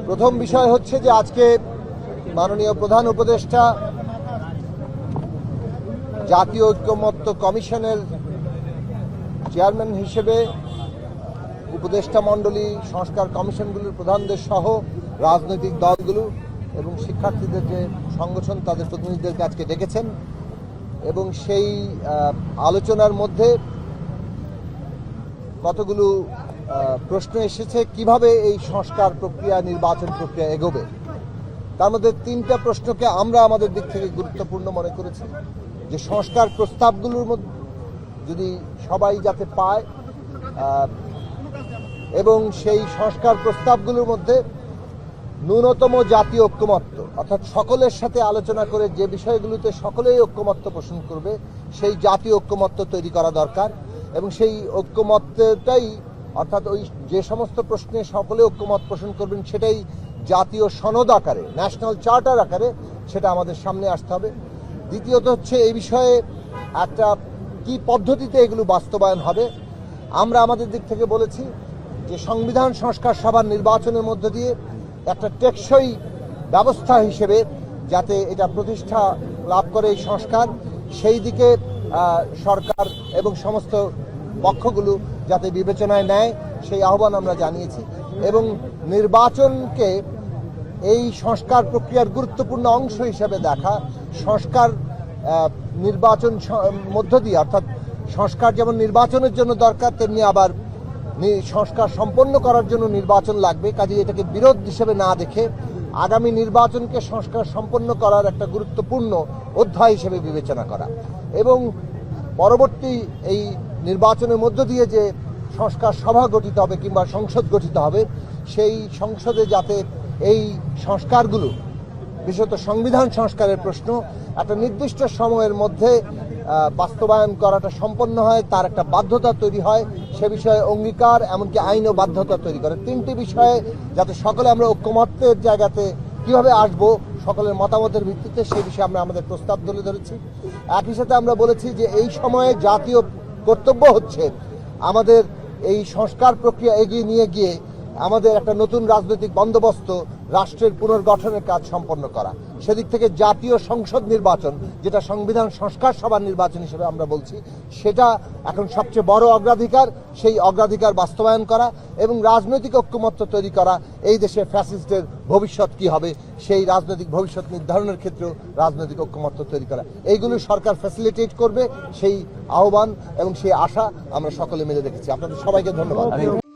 প্রথম বিষয় হচ্ছে যে আজকে মাননীয় প্রধান উপদেষ্টা জাতীয় ঐক্যমত্য কমিশনের চেয়ারম্যান হিসেবে উপদেষ্টা মণ্ডলী সংস্কার কমিশনগুলোর প্রধানদের সহ রাজনৈতিক দলগুলো এবং শিক্ষার্থীদের যে সংগঠন তাদের প্রতিনিধিদেরকে আজকে ডেকেছেন এবং সেই আলোচনার মধ্যে কতগুলো প্রশ্ন এসেছে কিভাবে এই সংস্কার প্রক্রিয়া নির্বাচন প্রক্রিয়া এগোবে। তার মধ্যে তিনটা প্রশ্নকে আমরা আমাদের দিক থেকে গুরুত্বপূর্ণ মনে করেছি যে সংস্কার প্রস্তাবগুলোর মধ্যে যদি সবাই যাতে পায় এবং সেই সংস্কার প্রস্তাবগুলোর মধ্যে ন্যূনতম জাতীয় ঐক্যমত্য অর্থাৎ সকলের সাথে আলোচনা করে যে বিষয়গুলোতে সকলেই ঐক্যমত্য পোষণ করবে সেই জাতীয় ঐক্যমত্য তৈরি করা দরকার এবং সেই ঐক্যমত্যটাই অর্থাৎ ওই যে সমস্ত প্রশ্নে সকলে ঐক্যমত পোষণ করবেন সেটাই জাতীয় সনদ আকারে ন্যাশনাল চার্টার আকারে সেটা আমাদের সামনে আসতে হবে। দ্বিতীয়ত হচ্ছে এই বিষয়ে একটা কি পদ্ধতিতে এগুলো বাস্তবায়ন হবে। আমরা আমাদের দিক থেকে বলেছি যে সংবিধান সংস্কার সভার নির্বাচনের মধ্য দিয়ে একটা টেকসই ব্যবস্থা হিসেবে যাতে এটা প্রতিষ্ঠা লাভ করে এই সংস্কার সেই দিকে সরকার এবং সমস্ত পক্ষগুলো যাতে বিবেচনায় নেয় সেই আহ্বান আমরা জানিয়েছি এবং নির্বাচনকে এই সংস্কার প্রক্রিয়ার গুরুত্বপূর্ণ অংশ হিসেবে দেখা সংস্কার নির্বাচন মধ্য দিয়ে অর্থাৎ সংস্কার যেমন নির্বাচনের জন্য দরকার তেমনি আবার সংস্কার সম্পন্ন করার জন্য নির্বাচন লাগবে। কাজেই এটাকে বিরোধ হিসেবে না দেখে আগামী নির্বাচনকে সংস্কার সম্পন্ন করার একটা গুরুত্বপূর্ণ অধ্যায় হিসেবে বিবেচনা করা এবং পরবর্তী এই নির্বাচনের মধ্য দিয়ে যে সংস্কার সভা গঠিত হবে কিংবা সংসদ গঠিত হবে সেই সংসদে যাতে এই সংস্কারগুলো বিশেষত সংবিধান সংস্কারের প্রশ্ন একটা নির্দিষ্ট সময়ের মধ্যে বাস্তবায়ন করাটা সম্পন্ন হয় তার একটা বাধ্যতা তৈরি হয় সে বিষয়ে অঙ্গীকার এমনকি আইন ও বাধ্যতা তৈরি করে তিনটি বিষয়ে যাতে সকলে আমরা ঐক্যমত্যের জায়গাতে কিভাবে আসবো সকলের মতামতের ভিত্তিতে সেই বিষয়ে আমরা আমাদের প্রস্তাব তুলে ধরেছি। একই সাথে আমরা বলেছি যে এই সময়ে জাতীয় কর্তব্য হচ্ছে আমাদের এই সংস্কার প্রক্রিয়া এগিয়ে নিয়ে গিয়ে আমাদের একটা নতুন রাজনৈতিক বন্দোবস্ত রাষ্ট্রের পুনর্গঠনের কাজ সম্পন্ন করা। সেদিক থেকে জাতীয় সংসদ নির্বাচন যেটা সংবিধান সংস্কার সভার নির্বাচন হিসেবে আমরা বলছি সেটা এখন সবচেয়ে বড় অগ্রাধিকার। সেই অগ্রাধিকার বাস্তবায়ন করা এবং রাজনৈতিক ঐক্যমত্য তৈরি করা এই দেশে ফ্যাসিস্টের ভবিষ্যৎ কি হবে সেই রাজনৈতিক ভবিষ্যৎ নির্ধারণের ক্ষেত্রেও রাজনৈতিক ঐক্যমত্য তৈরি করা এইগুলো সরকার ফ্যাসিলিটেট করবে সেই আহ্বান এবং সেই আশা আমরা সকলে মিলে রেখেছি। আপনাদের সবাইকে ধন্যবাদ।